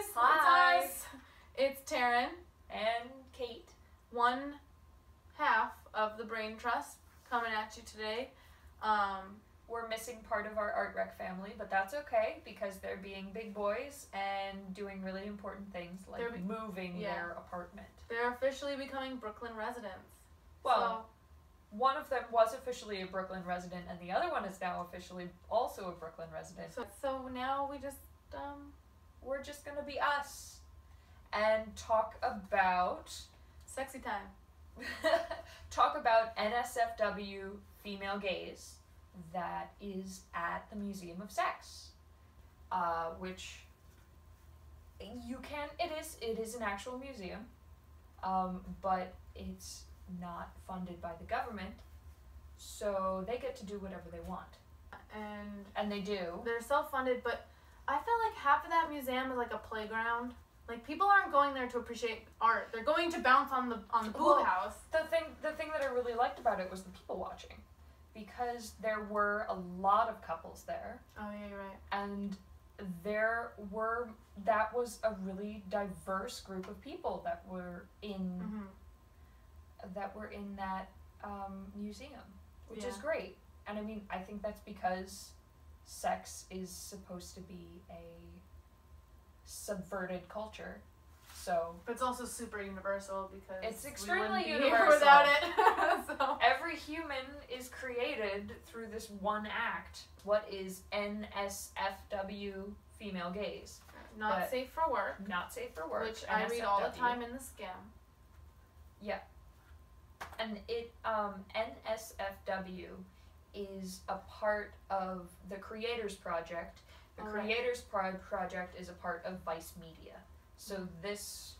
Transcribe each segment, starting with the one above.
guys! Hi. It's us. It's Taryn, And Kate. one half of the Brain Trust, coming at you today. We're missing part of our art rec family, but that's okay because they're being big boys and doing really important things like moving their apartment. They're officially becoming Brooklyn residents. Well, one of them was officially a Brooklyn resident and the other one is now officially also a Brooklyn resident. So now we just, we're just gonna be us and talk about sexy time. talk about NSFW female gaze that is at the Museum of Sex, which it is an actual museum, but it's not funded by the government, so they get to do whatever they want. And they do. They're self-funded, but I feel like half of that museum is like a playground. Like, people aren't going there to appreciate art. They're going to bounce on the pool house. The thing that I really liked about it was the people watching, because there were a lot of couples there. Oh yeah, you're right. And that was a really diverse group of people that were in that museum, which is great. And I mean, I think that's because sex is supposed to be a subverted culture, so but it's also super universal because it's extremely we wouldn't be universal here without it. So. Every human is created through this one act. What is NSFW, female gaze? Not safe for work. Not safe for work. Which I read all the time in the Scam. Yeah. And it NSFW is a part of the Creators Project. The Creators Project is a part of Vice Media. So this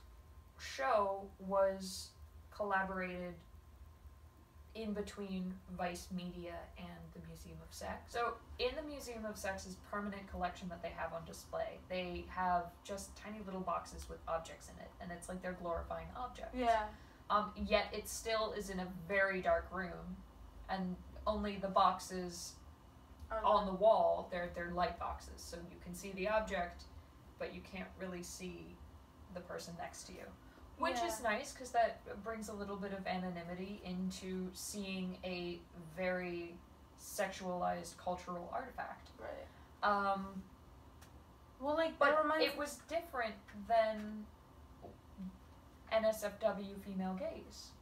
show was collaborated in between Vice Media and the Museum of Sex. So in the Museum of Sex's permanent collection that they have on display, they have just tiny little boxes with objects in it, and it's like they're glorifying objects. Yeah. Yet it still is in a very dark room, and only the boxes on the wall, they're light boxes, so you can see the object, but you can't really see the person next to you. Which is nice, because that brings a little bit of anonymity into seeing a very sexualized cultural artifact. Right. Well, like, but it was different than NSFW female gaze.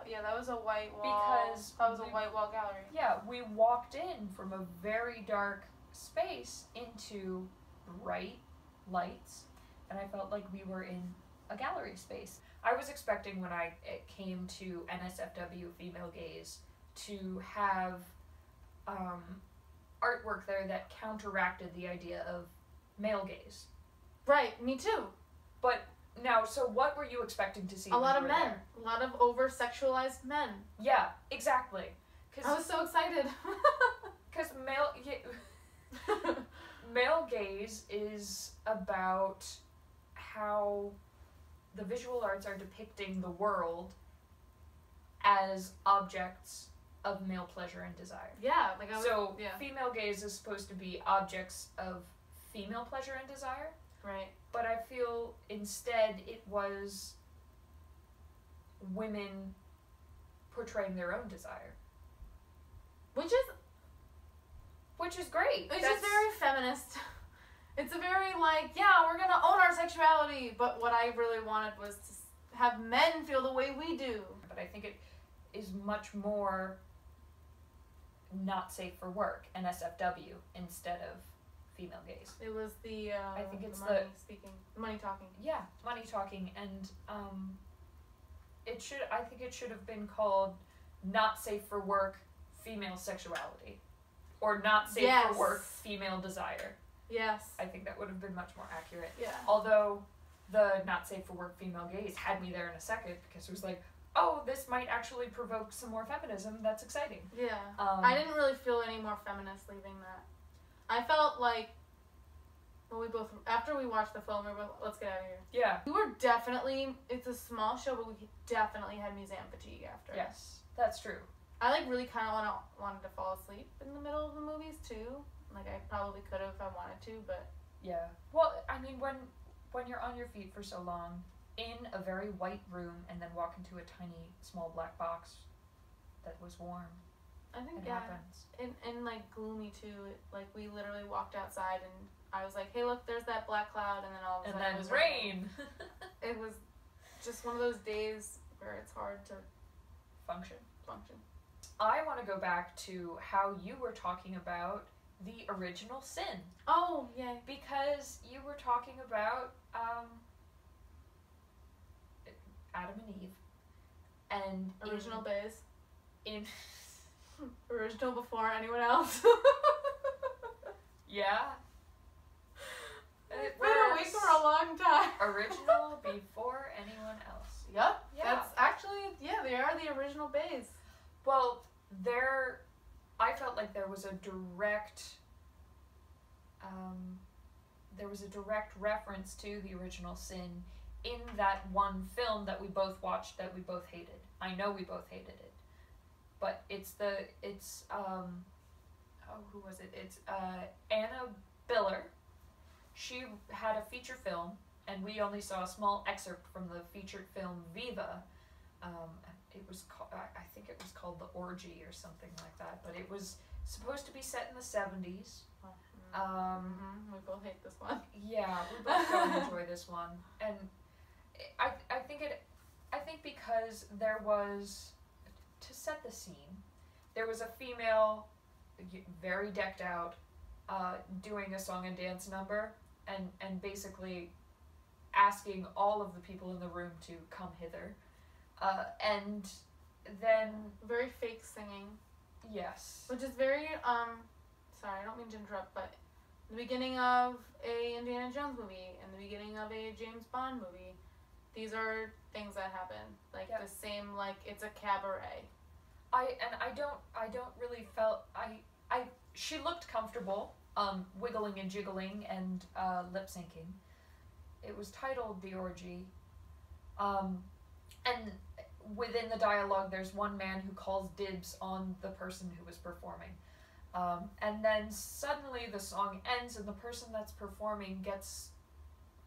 Yeah, that was a white wall. Because that was a white wall gallery. Yeah, we walked in from a very dark space into bright lights, and I felt like we were in a gallery space. I was expecting when it came to NSFW female gaze to have artwork there that counteracted the idea of male gaze. Right, me too. But now, so what were you expecting to see? A lot of men. A lot of over-sexualized men. Yeah, exactly. I was so excited. Because male gaze is about how the visual arts are depicting the world as objects of male pleasure and desire. Yeah, female gaze is supposed to be objects of female pleasure and desire. Right. But I feel instead it was women portraying their own desire. Which is great. It's just very feminist. It's a very, we're gonna own our sexuality, but what I really wanted was to have men feel the way we do. But I think it is much more not safe for work, NSFW, instead of female gaze. It was the I think it's the money talking. Yeah, money talking, and I think it should have been called Not Safe for Work, Female Sexuality, or Not Safe for Work, Female Desire. Yes. I think that would have been much more accurate. Yeah. Although the Not Safe for Work female gaze had me there in a second, because it was like, oh, this might actually provoke some more feminism. That's exciting. Yeah. I didn't really feel any more feminist leaving that. I felt like, after we watched the film, we were let's get out of here. Yeah. We were definitely, it's a small show, but we definitely had museum fatigue after. Yes, that's true. I really kind of wanted to fall asleep in the middle of the movies too. I probably could have if I wanted to, but Yeah. Well, I mean, when when you're on your feet for so long in a very white room and then walk into a tiny small black box that was warm. I think It happens. And like gloomy too. Like we literally walked outside and I was like, hey, look, there's that black cloud, and then all of a sudden it was rain. It was just one of those days where it's hard to function. I want to go back to how you were talking about the original sin. Oh, yay. Because you were talking about Adam and Eve. And original base. In original before anyone else. Yeah. It's been awake for a long time. Original before anyone else. Yep. Yeah. That's actually, they are the original base. Well, I felt like there was a direct reference to the original sin in that one film that we both watched that we both hated. I know we both hated it. But who was it? It's Anna Biller. She had a feature film, and we only saw a small excerpt from the featured film Viva. It was I think it was called The Orgy or something like that, but it was supposed to be set in the 70s. We both hate this one. Yeah, we both don't enjoy this one, and I think because there was, to set the scene, there was a female, very decked out, doing a song and dance number, and basically asking all of the people in the room to come hither. And then... Very fake singing. Yes. Which is very, sorry, I don't mean to interrupt, but the beginning of a Indiana Jones movie and the beginning of a James Bond movie, these are things that happen. Like, the same, like, it's a cabaret. I don't really felt, she looked comfortable, wiggling and jiggling and lip syncing. It was titled The Orgy. And within the dialogue, there's one man who calls dibs on the person who was performing. And then suddenly the song ends and the person that's performing gets,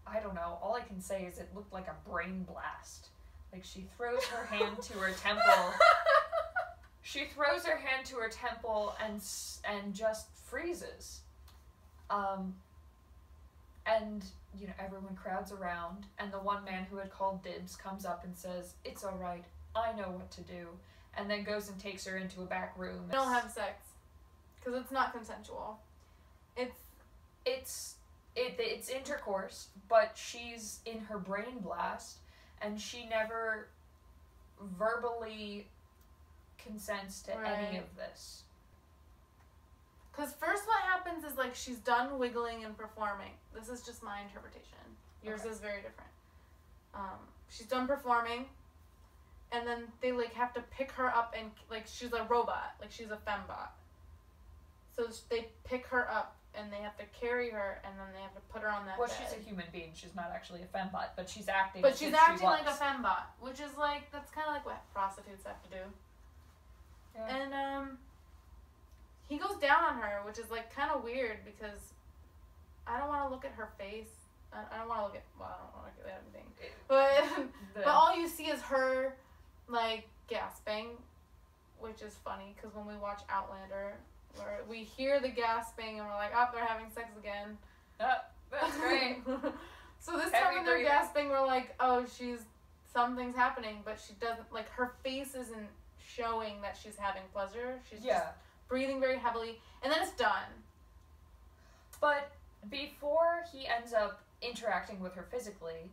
I don't know, all I can say is it looked like a brain blast. Like, she throws her hand to her temple. She throws her hand to her temple and just freezes. And, everyone crowds around, and the one man who had called dibs comes up and says, "It's all right, I know what to do," and then goes and takes her into a back room. They don't have sex, because it's not consensual. It's intercourse, but she's in her brain blast, and she never verbally consents to any of this. Because first what happens is, like, she's done wiggling and performing. This is just my interpretation. Yours is very different. She's done performing, and then they, like, have to pick her up and, like, she's a robot. Like, she's a fembot. So they pick her up, and they have to carry her, and then they have to put her on that bed. She's a human being. She's not actually a fembot, but she's acting like a fembot, which is, like, that's kind of like what prostitutes have to do. Yeah. And, he goes down on her, which is, like, kind of weird, because I don't want to look at her face. I don't want to look at, well, I don't want to look at anything. But all you see is her, like, gasping, which is funny, because when we watch Outlander, where we hear the gasping, and we're like, oh, they're having sex again. That's great. So this time when they're gasping, we're like, oh, something's happening, but she doesn't, like, her face isn't showing that she's having pleasure. She's just breathing very heavily, and then it's done. But before he ends up interacting with her physically,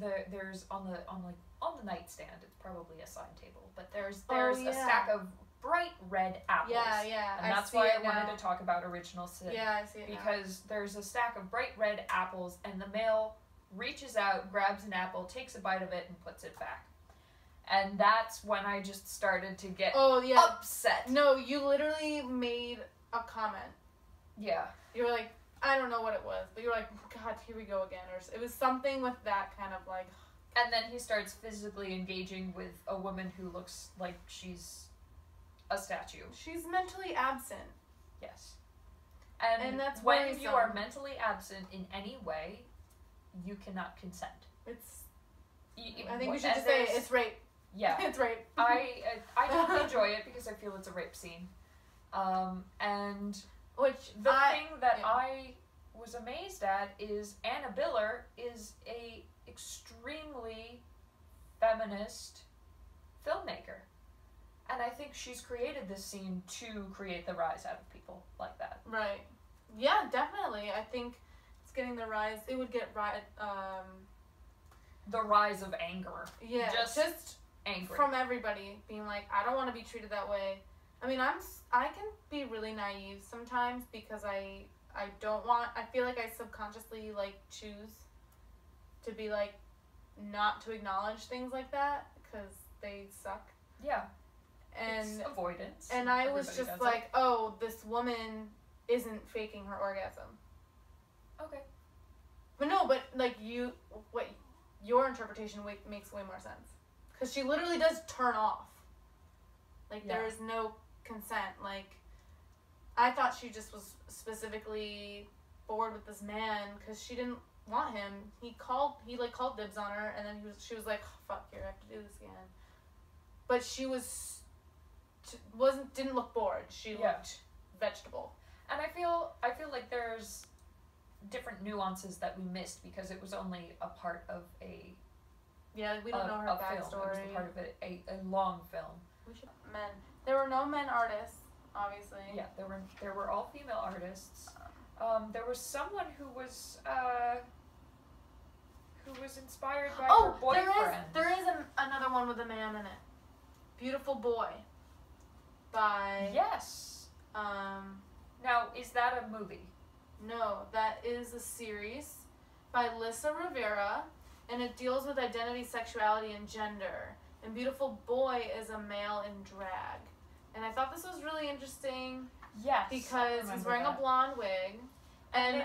there's on the nightstand, it's probably a side table, but there's a stack of bright red apples. Yeah. And that's why I wanted to talk about Original Sin. Yeah, I see it because there's a stack of bright red apples, and the male reaches out, grabs an apple, takes a bite of it, and puts it back. And that's when I just started to get upset. No, you literally made a comment. Yeah. You were like, I don't know what it was, but you were like, God, here we go again. Or it was something with that kind of, like... And then he starts physically engaging with a woman who looks like she's a statue. She's mentally absent. Yes. And that's when worrisome. you are mentally absent in any way, you cannot consent. It's. I think you should just say say it's rape. Yeah. It's rape. I don't enjoy it because I feel it's a rape scene. And which the thing that I was amazed at is Anna Biller is a extremely feminist filmmaker. And I think she's created this scene to create the rise out of people like that. Right. Yeah, definitely. I think it's getting the rise. It would get the rise of anger. Yeah. Just angry from everybody being like, I don't want to be treated that way. I mean, I can be really naive sometimes because I don't want. I feel like I subconsciously like choose to be like not to acknowledge things like that because they suck. Yeah. And it's avoidance. And I was just like, oh, this woman isn't faking her orgasm. Okay. But no, but like your interpretation makes way more sense. Because she literally does turn off. Like, there is no consent. Like, I thought she just was specifically bored with this man because she didn't want him. He called dibs on her, and then she was like, oh, fuck, here, I have to do this again. But she didn't look bored. She looked vegetable. And I feel like there's different nuances that we missed because it was only a part of a we don't know her backstory. Film. It was part of a long film. We should men. There were no men artists, obviously. Yeah, there were all female artists. There was someone who was inspired by her boyfriend. There is another one with a man in it. Beautiful Boy. By Yes. Now, is that a movie? No, that is a series by Lissa Rivera, and it deals with identity, sexuality, and gender. And Beautiful Boy is a male in drag. And I thought this was really interesting. Yes. Because he's wearing a blonde wig. And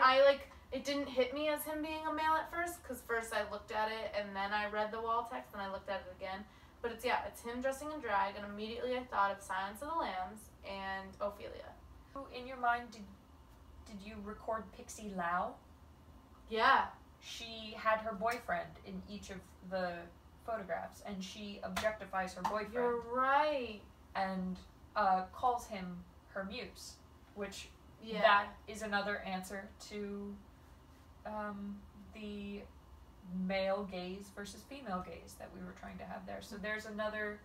it didn't hit me as him being a male at first, because first I looked at it, and then I read the wall text, and I looked at it again. But it's him dressing in drag, and immediately I thought of Silence of the Lambs and Ophelia. Who, in your mind, did you record Pixie Lau? Yeah. She had her boyfriend in each of the photographs, and she objectifies her boyfriend. You're right. And calls him her muse, which that is another answer to the male gaze versus female gaze that we were trying to have there. So there's another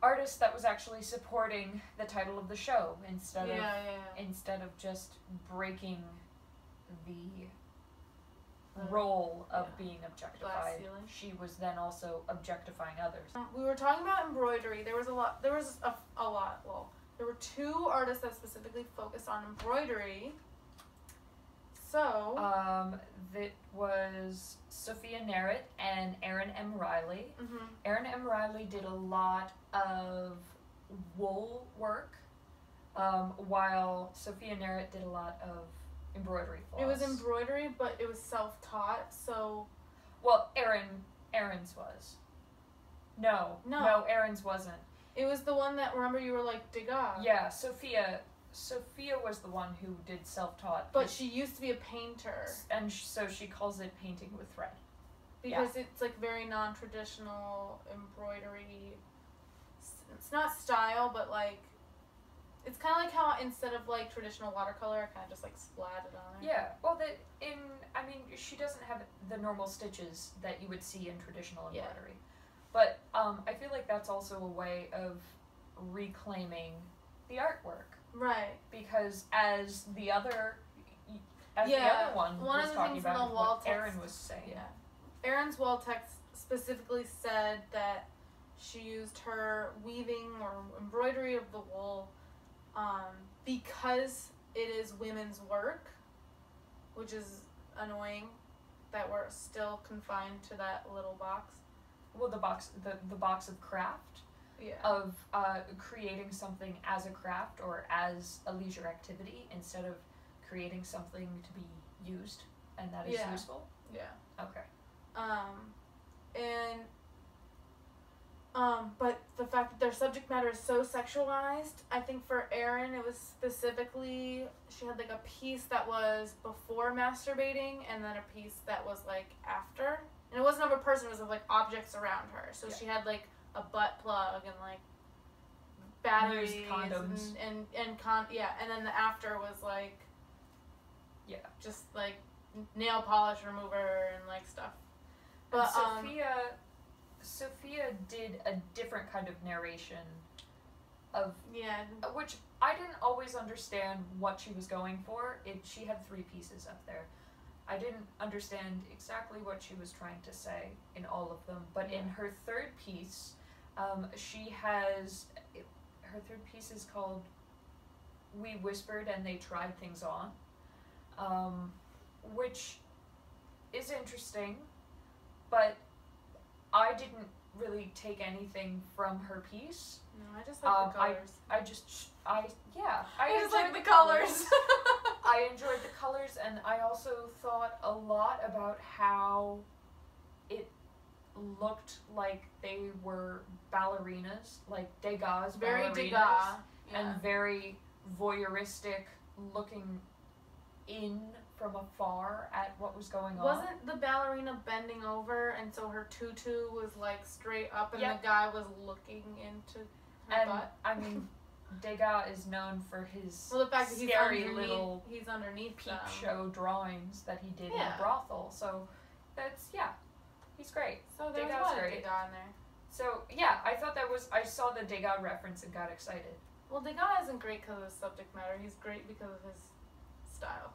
artist that was actually supporting the title of the show instead of just breaking the role of being objectified. She was then also objectifying others. We were talking about embroidery. There was a lot. Well, there were two artists that specifically focused on embroidery. So that was Sophia Narrett and Erin M. Riley. Mm-hmm. Erin M. Riley did a lot of wool work, while Sophia Narrett did a lot of embroidery floss. It was embroidery, but it was self-taught, so... Well, Erin's was. No, Erin's wasn't. It was the one that, remember, you were like, Degas. Yeah, Sophia was the one who did self-taught. But she used to be a painter. And so she calls it painting with thread. Because it's like very non-traditional embroidery. It's not style, but like... It's kind of like how instead of like traditional watercolor, I kind of just like splatted on it. Yeah, well, she doesn't have the normal stitches that you would see in traditional embroidery. But I feel like that's also a way of reclaiming the artwork. Right. Because as the other one was talking about what Erin was saying. Yeah. Erin's wall text specifically said that she used her weaving or embroidery of the wool because it is women's work, which is annoying that we're still confined to that little box. Well, the box of craft, of creating something as a craft or as a leisure activity instead of creating something to be used and that is useful. Yeah. Okay. And But the fact that their subject matter is so sexualized, I think for Erin, it was specifically, she had like a piece that was before masturbating and then a piece that was like after. And it wasn't of a person, it was of like objects around her. So she had like a butt plug and like batteries, condoms, and then the after was like, just like nail polish remover and like stuff. But Sophia did a different kind of narration of which I didn't always understand what she was going for. She had 3 pieces up there. I didn't understand exactly what she was trying to say in all of them, but in her 3rd piece, she has her 3rd piece is called "We Whispered and They Tried Things On," which is interesting, but I didn't really take anything from her piece. No, I just like the colors. I just like the colors. I enjoyed the colors, and I also thought a lot about how it looked like they were ballerinas, like Degas very ballerinas, Degas, and very voyeuristic, looking in from afar at what was going on. Wasn't the ballerina bending over, and so her tutu was like straight up, and the guy was looking into her butt? I mean, Degas is known for his the fact that scary little he's underneath peep show drawings that he did in a brothel. So that's he's great. So there's a lot of Degas in there. So I thought I saw the Degas reference and got excited. Well, Degas isn't great because of his subject matter. He's great because of his style.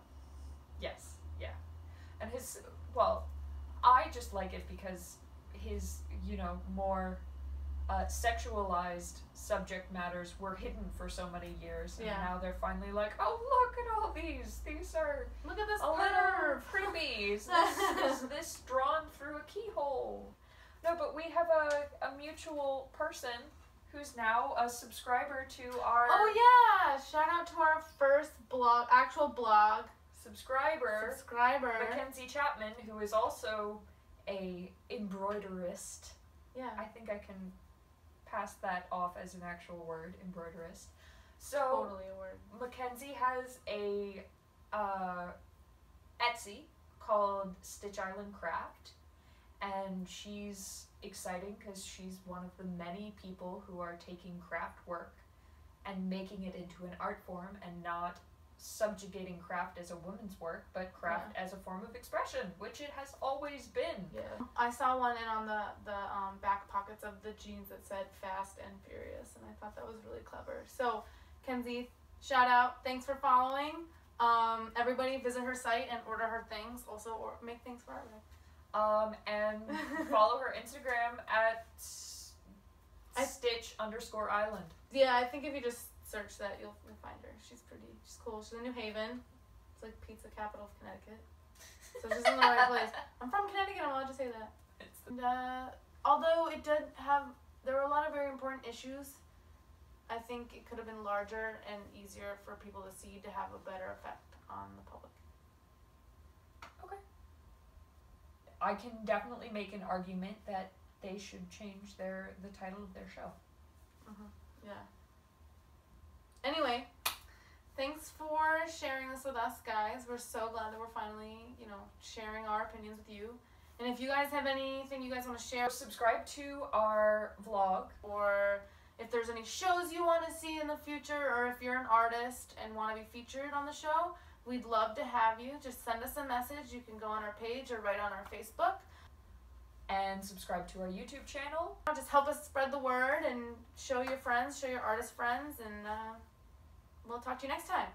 Yes, and I just like it because his, more sexualized subject matters were hidden for so many years, and now they're finally like, oh, look at all these are look at this a little freebies. This drawn through a keyhole. No, but we have a mutual person who's now a subscriber to our... Oh, yeah! Shout out to our first actual blog. Subscriber. Mackenzie Chapman, who is also a embroiderist. Yeah. I think I can pass that off as an actual word, embroiderist. So, totally a word. Mackenzie has a Etsy called Stitch Island Craft, and she's exciting because she's one of the many people who are taking craft work and making it into an art form and not subjugating craft as a woman's work, but craft as a form of expression, which it has always been. Yeah. I saw one on the back pockets of the jeans that said Fast and Furious, and I thought that was really clever. So, Kenzie, shout out. Thanks for following. Everybody visit her site and order her things. Also, or make things for her. And follow her Instagram at Stitch_Island. Yeah, I think if you just search that, you'll find her. She's cool. She's in New Haven. It's like pizza capital of Connecticut. So she's in the right place. I'm from Connecticut, I'm allowed to say that. And, although there were a lot of very important issues, I think it could have been larger and easier for people to see to have a better effect on the public. Okay. I can definitely make an argument that they should change the title of their show. Yeah. Anyway, thanks for sharing this with us, guys. We're so glad that we're finally, sharing our opinions with you. And if you guys have anything you guys want to share, subscribe to our vlog, or if there's any shows you want to see in the future, or if you're an artist and want to be featured on the show, we'd love to have you. Just send us a message. You can go on our page or write on our Facebook. And subscribe to our YouTube channel. Just help us spread the word and show your friends, show your artist friends, and we'll talk to you next time.